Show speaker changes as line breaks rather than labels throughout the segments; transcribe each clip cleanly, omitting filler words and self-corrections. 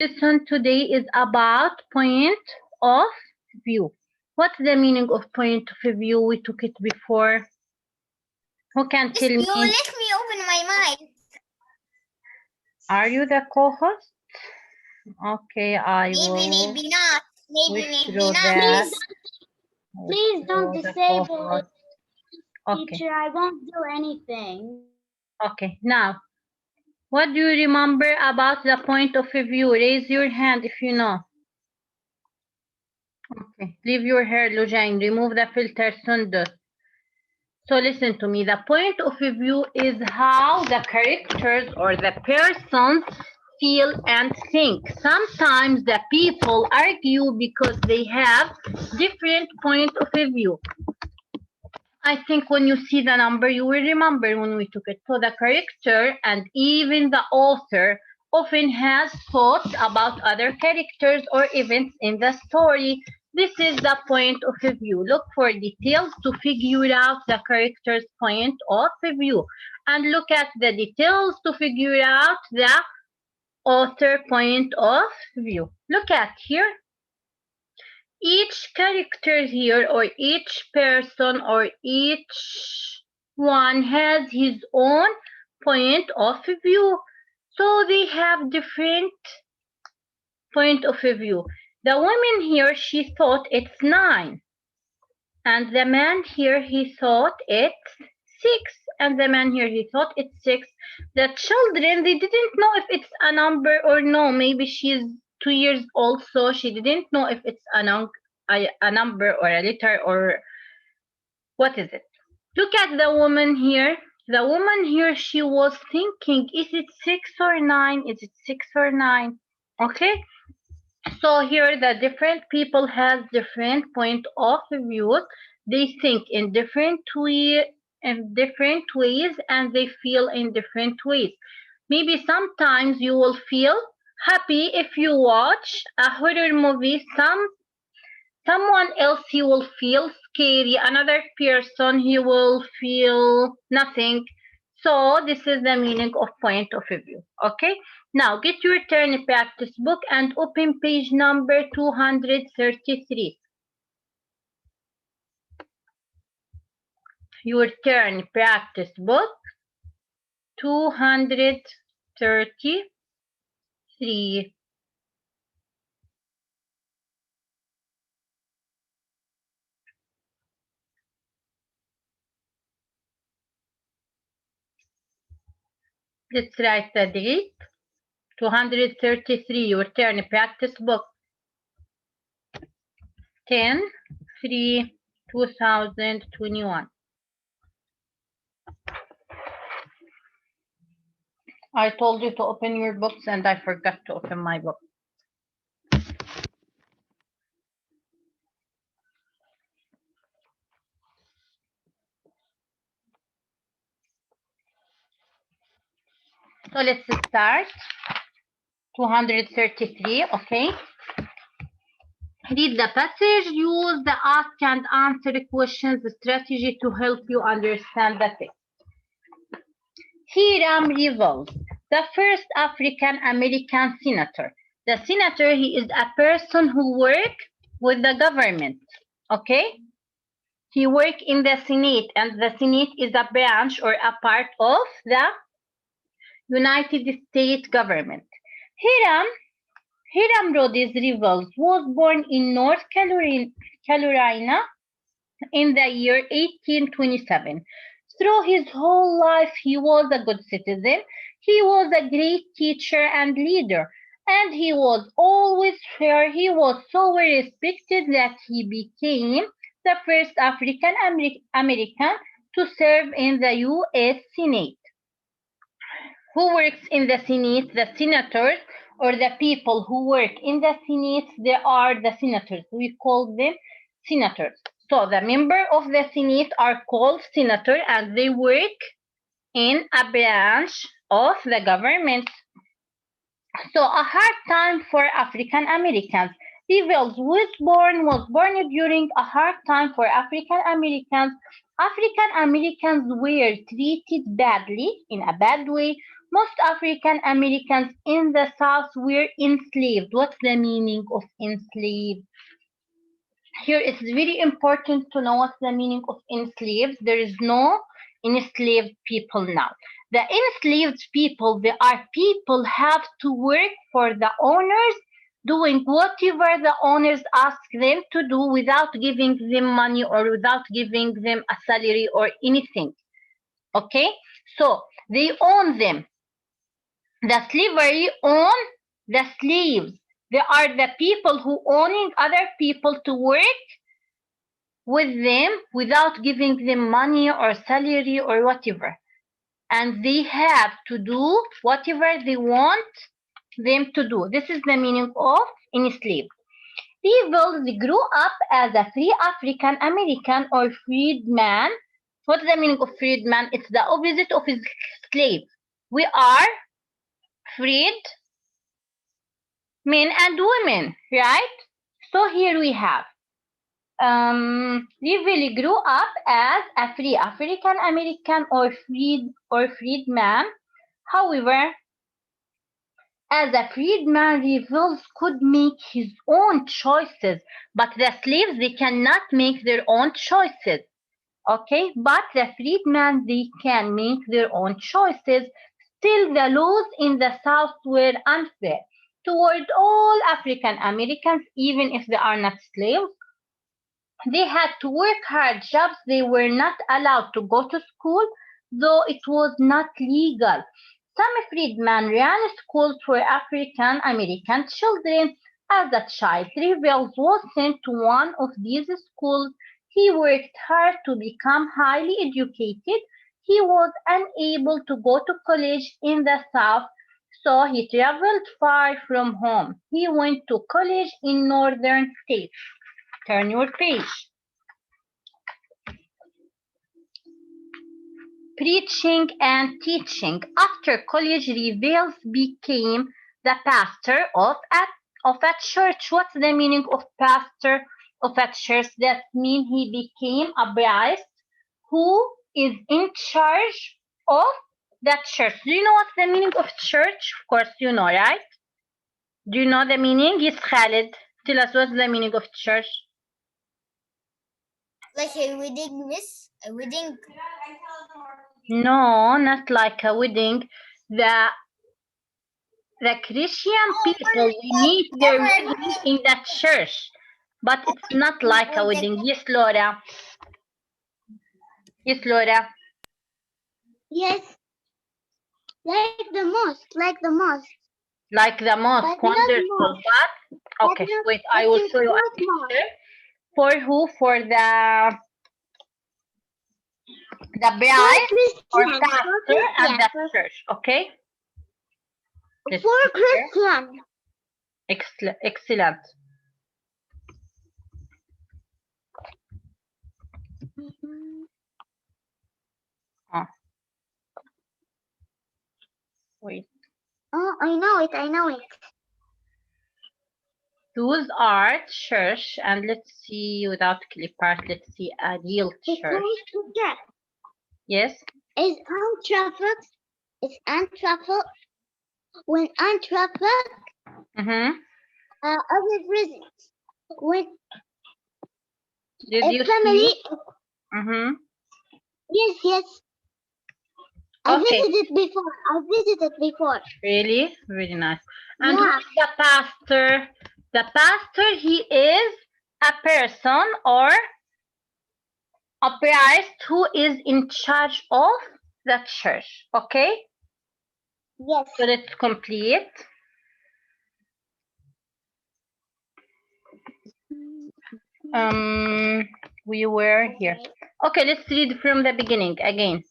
Lesson today is about point of view. What's the meaning of point of view? We took it before. Who can
If
tell
you
me?
let me open my mic.
Are you the co-host? Okay, I will
Maybe not. Maybe
withdraw
not.
that.
Please don't
Withdraw the
disable it,
co-host. Okay,
teacher. I won't do anything.
okay. Now, what do you remember about the point of view? Raise your hand if you know. Okay, leave your hair, Lujain. Remove the filter, Sundus. So listen to me. The point of view is how the characters or the persons feel and think. Sometimes the people argue because they have different point of view. I think when you see the number, you will remember when we took it. So the character and even the author often has thoughts about other characters or events in the story. This is the point of view. Look for details to figure out the character's point of view. And look at the details to figure out the author point of view. Look at here. Each character here or each person or each one has his own point of view. So they have different point of view. The woman here, she thought it's 9. And the man here, he thought it's 6. And the man here, he thought it's 6. The children, they didn't know if it's a number or no. Maybe she's 2 years old, so she didn't know if it's a number or a letter or what is it. Look at the woman here. The woman here, she was thinking, is it 6 or 9? Is it 6 or 9? Okay. So here the different people has different point of views. They think in different ways and they feel in different ways. Maybe sometimes you will feel happy if you watch a horror movie. Someone else he will feel scary. Another person he will feel nothing. So this is the meaning of point of view. Okay. Now get your turn practice book and open page number 233. Your turn practice book 233. Let's write the date. 233. Your turn practice book 10/3/2021. I told you to open your books and I forgot to open my book. So let's start. 233, okay. Read the passage. Use the ask and answer questions strategy to help you understand the text. Hiram Revels, the first African American senator. The senator, he is a person who works with the government, okay? He works in the Senate, and the Senate is a branch or a part of the United States government. Hiram Rhodes Revels was born in North Carolina in the year 1827. Through his whole life, he was a good citizen. He was a great teacher and leader, and he was always fair. He was so well respected that he became the first African American to serve in the U.S. Senate. Who works in the Senate? The senators, or the people who work in the Senate, they are the senators. We call them senators. So the members of the Senate are called senators and they work in a branch of the government. So a hard time for African Americans. Revels was born during a hard time for African Americans. African Americans were treated badly, in a bad way. Most African Americans in the South were enslaved. What's the meaning of enslaved? Here it's very important to know what's the meaning of enslaved. There is no enslaved people now. The enslaved people, they are people have to work for the owners, doing whatever the owners ask them to do without giving them money or without giving them a salary or anything. Okay? So they own them. The slavery own the slaves. They are the people who owning other people to work with them without giving them money or salary or whatever. And they have to do whatever they want them to do. This is the meaning of enslaved. Rebels grew up as a free African American or freedman. What's the meaning of freedman? It's the opposite of slave. We are freed men and women, right? So here we have Rivoli grew up as a free African American or freedman. However, as a freedman, rebels could make his own choices, but the slaves, they cannot make their own choices. Okay, but the freedman, they can make their own choices. Still, the laws in the South were unfair toward all African Americans, even if they are not slaves. They had to work hard jobs. They were not allowed to go to school, though it was not legal. Some freedmen ran schools for African American children. As a child, Revels was sent to one of these schools. He worked hard to become highly educated. He was unable to go to college in the South, so he traveled far from home. He went to college in northern states. Turn your page. Preaching and teaching. After college, Revels became the pastor of a church. What's the meaning of pastor of a church? That means he became a priest who is in charge of that church. Do you know what's the meaning of church? Of course you know, right? Do you know the meaning? Yes, Khalid. Tell us what's the meaning of church.
Like a wedding, miss? A wedding?
No, not like a wedding. The Christian people, we meet their wedding in the church, but it's not like a wedding. Yes, Laura. Yes, Laura.
Yes. Like the mosque, like the mosque.
Like the mosque,
But not
wonderful.
mosque.
But okay,
not-
wait, I will
but
show you a
it's not
picture. For who? For the bride or
Christian,
pastor at the church. Okay. Let's
For
see here.
Christian.
Excellent. Wait.
Oh, I know it, I know it.
Those are church, and let's see without clip art. Let's see a real
It's
church. Yes.
Is untraffic. It's untraffic. When untraffic, other reasons. When
Did
a
you
family.
see?
Yes, yes. I
Okay.
visited before.
Really? Very nice. And
Yeah.
who's the pastor? The pastor, he is a person or a priest who is in charge of the church. Okay?
Yes.
So let's complete. We were here. Okay, let's read from the beginning again.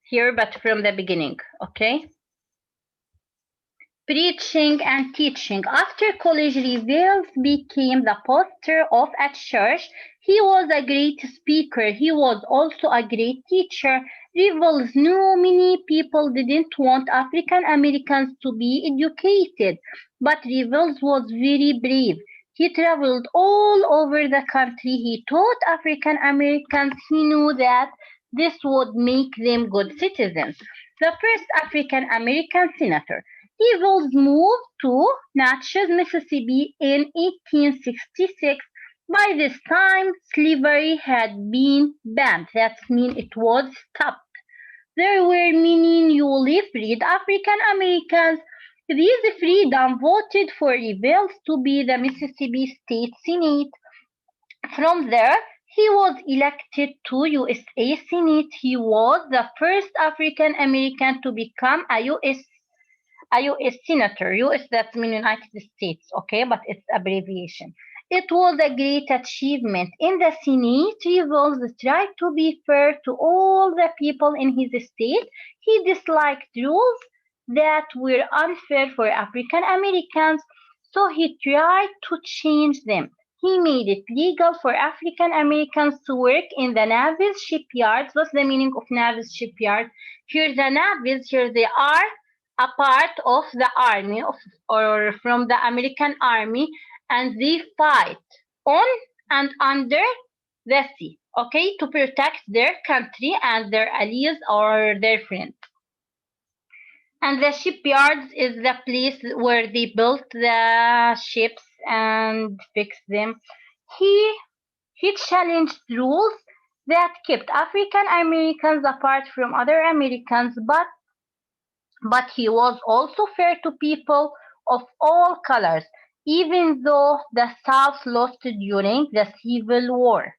Here, but from the beginning, okay? Preaching and teaching. After college, Revels became the pastor of a church. He was a great speaker. He was also a great teacher. Revels knew many people didn't want African Americans to be educated, but Revels was very brave. He traveled all over the country. He taught African Americans. He knew that this would make them good citizens. the first African American senator. Rebels moved to Natchez, Mississippi in 1866. By this time, slavery had been banned. That means it was stopped. There were many newly freed African Americans. These freedom voted for rebels to be the Mississippi State Senate. From there, he was elected to USA Senate. He was the first African American to become a US senator. US, that means United States, okay, but it's abbreviation. It was a great achievement. In the Senate, Rebels tried to be fair to all the people in his state. He disliked rules that were unfair for African Americans, so he tried to change them. He made it legal for African Americans to work in the Navy's shipyards. What's the meaning of Navy's shipyard? Here the navies, here they are a part of the army or from the American army, and they fight on and under the sea, okay, to protect their country and their allies or their friends. And the shipyards is the place where they built the ships and fixed them. He challenged rules that kept African Americans apart from other Americans, but he was also fair to people of all colors, even though the South lost during the Civil War.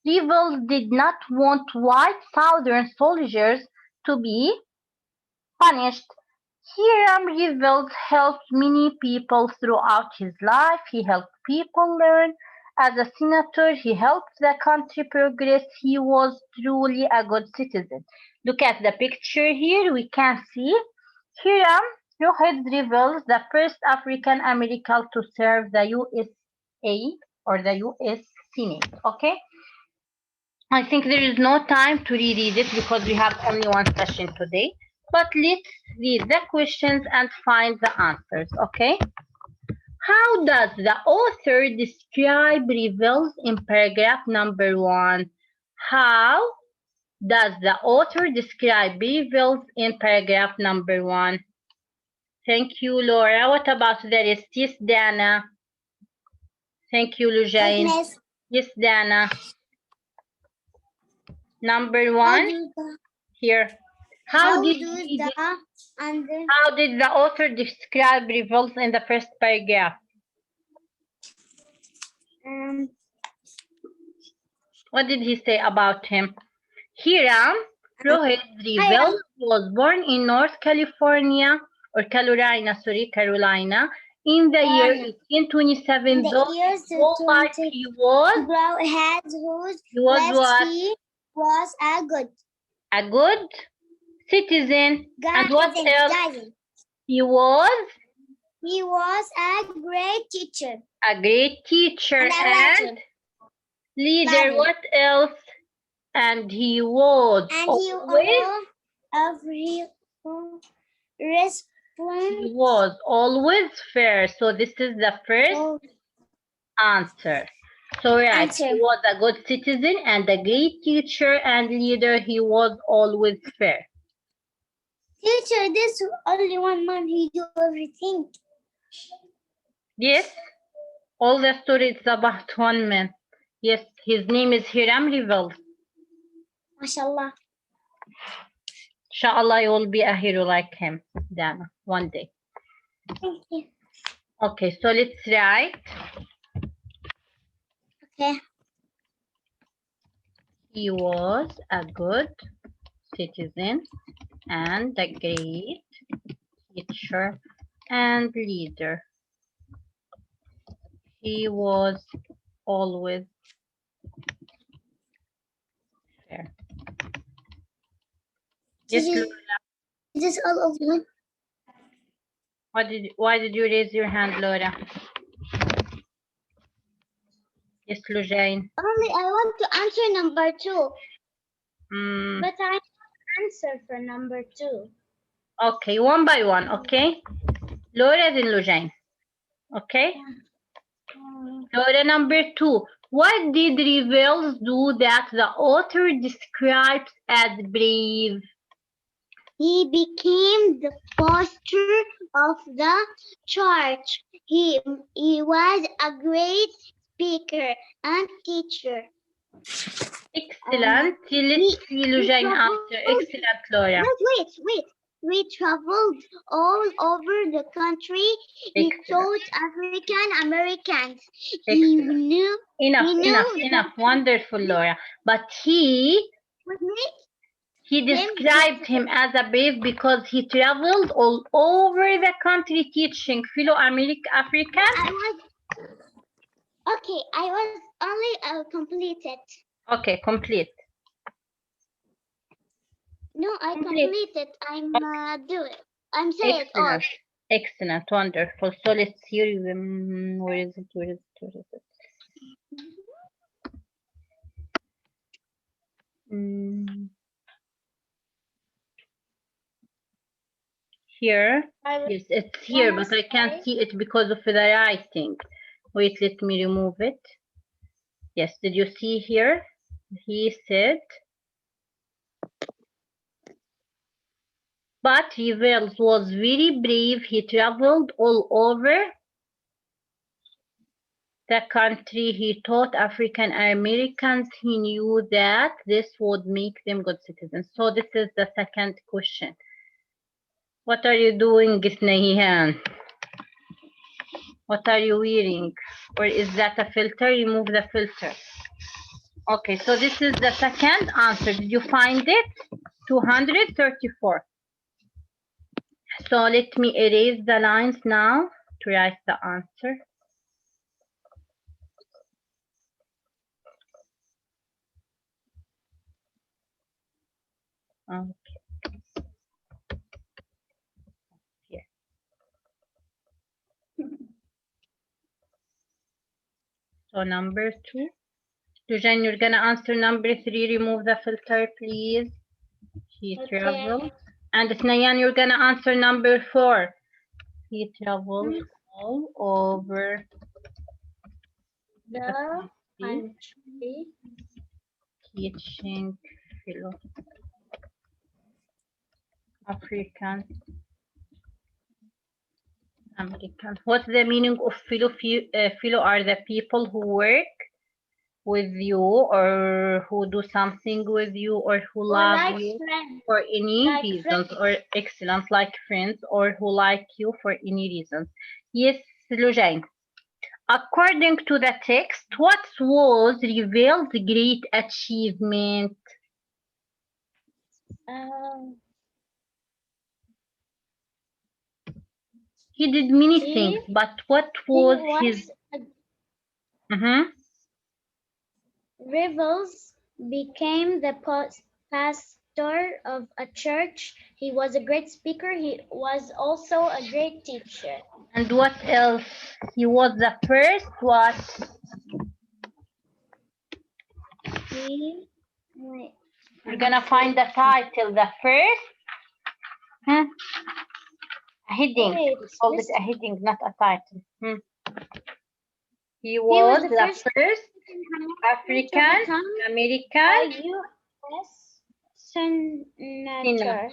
Rebels did not want white Southern soldiers to be punished. Hiram Revels helped many people throughout his life. He helped people learn. As a senator, he helped the country progress. He was truly a good citizen. Look at the picture here. We can see Hiram Revels, the first African American to serve the USA or the US Senate. Okay. I think there is no time to reread it because we have only one session today. But let's read the questions and find the answers, okay? How does the author describe Revels in paragraph number 1? How does the author describe Revels in paragraph number 1? Thank you, Laura. What about the rest? Yes, Dana. Thank you, Lujain. Yes, Dana. Number 1 here. How did the author describe Revels in the first paragraph? What did he say about him? Hiram Revels was born in North Carolina, Carolina, in the year 1827. Though his whole life he was a good citizen. And what else? He was
a great teacher.
A great teacher and leader. What else? And he was he was always fair. So this is the first answer. So right, he was a good citizen and a great teacher and leader. He was always fair.
Teacher, this only one man, he do everything.
Yes, all the story is about one man. Yes, his name is Hiram Revels.
MashaAllah.
Inshallah, you will be a hero like him, Dana, one day.
Thank you.
Okay, so let's write.
Okay.
He was a good citizen and a great teacher and leader. He was always fair. Yes,
Is this all of them?
why did you raise your hand, Laura? Yes, Lujain.
Only I want to answer number 2.
But I answer for number 2.
Okay, one by one, okay? Laura then Lujain. Okay? Laura, number 2. What did Revels do that the author describes as brave?
He became the pastor of the church. He was a great speaker and teacher.
Excellent. Let's see Lujane answer. Excellent, Laura.
Wait. We traveled all over the country. He taught African Americans. He knew.
Enough. Wonderful, Laura. But he described him as a brave because he traveled all over the country teaching fellow Africans.
I was only completed.
Okay, complete.
No, I completed. I'm doing. I'm saying it all.
Excellent, wonderful. So let's see. Where is it? Here. Yes, it's here, but I can't see it because of the writing. Wait, let me remove it. Yes, did you see here? He said, but Revels was very brave. He traveled all over the country. He taught African Americans. He knew that this would make them good citizens. So this is the second question. What are you doing, Gisnahihan? What are you wearing? Or is that a filter? Remove the filter. Okay, so this is the second answer. Did you find it? 234. So let me erase the lines now to write the answer. Okay. Here. So number 2. Lujan, you're gonna answer number 3. Remove the filter, please. He traveled. And Snayan, you're gonna answer number 4. He traveled all over the country teaching fellow African American. What's the meaning of fellow? Fellow are the people who work with you or who do something with you or who love you for any reasons, or excellent, like friends, or who like you for any reasons. Yes, Lujain. According to the text, what was Revel's great achievement? He did many things, but what was his...
Revels became the pastor of a church. He was a great speaker. He was also a great teacher.
And what else? He was the first what? We're gonna find the title. The first? A heading. We call it a heading, not a title. He was the first African American senator.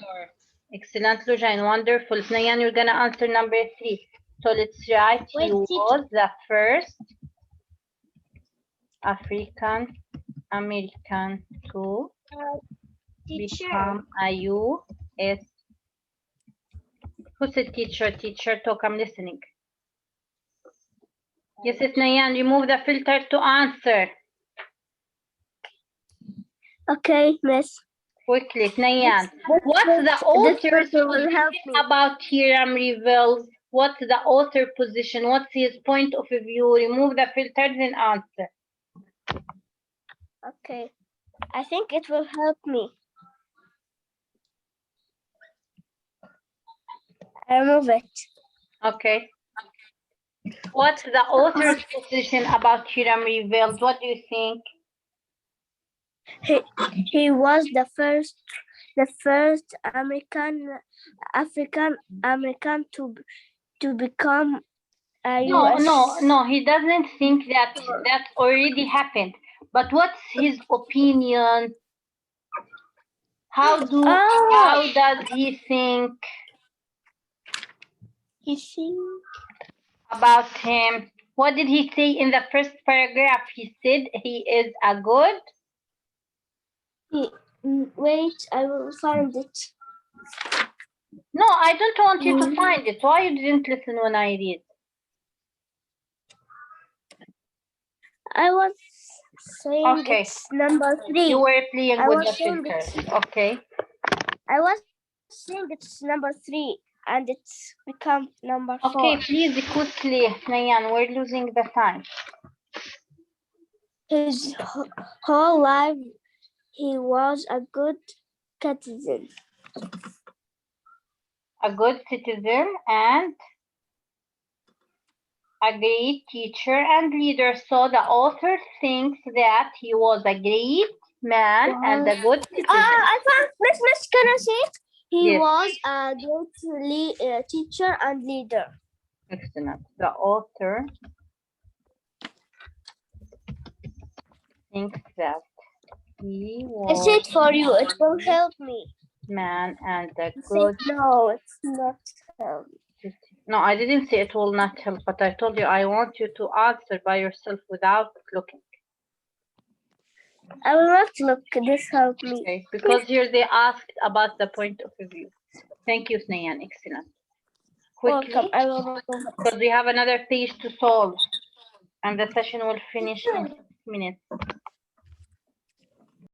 Excellent, Lujain. Wonderful. Nayan, you're gonna answer number 3. So let's write. He was the first African American to become a U.S. Who said teacher? Teacher, talk. I'm listening. Yes, it's Nayan. Remove the filter to answer.
Okay, miss.
Quickly, Nayan. What's the author's position about Hiram Revels? What's the author position? What's his point of view? Remove the filters and answer.
Okay. I think it will help me. I remove it.
Okay. What's the author's position about Hiram Revels? What do you think?
He was the first African American to become a US.
No, he doesn't think that already happened. But what's his opinion? How does he think about him? What did he say in the first paragraph? He said he is a good.
Wait, I will find it.
No, I don't want you to find it. Why you didn't listen when I read?
I was saying
Okay.
it's number 3.
You were playing
I
with
was
the
saying
filters. Okay.
I was saying it's number 3 and it's become number 4.
Okay, please quickly, Nayan, we're losing the time.
His whole life, he was a good citizen.
A good citizen and a great teacher and leader. So the author thinks that he was a great man and a good citizen.
I found, Miss, can I say it? He
Yes.
was a great teacher and leader.
Excellent. The author thinks that he
I
was
say it for you. It will help me.
man and a
Say,
good.
no, it's not help.
No, I didn't say it will not help, but I told you I want you to answer by yourself without looking.
I will not look. This help me.
Okay, because here they asked about the point of view. Thank you, Snayan. Excellent. Quickly,
Welcome. I will.
because we have another page to solve, and the session will finish in 6 minutes.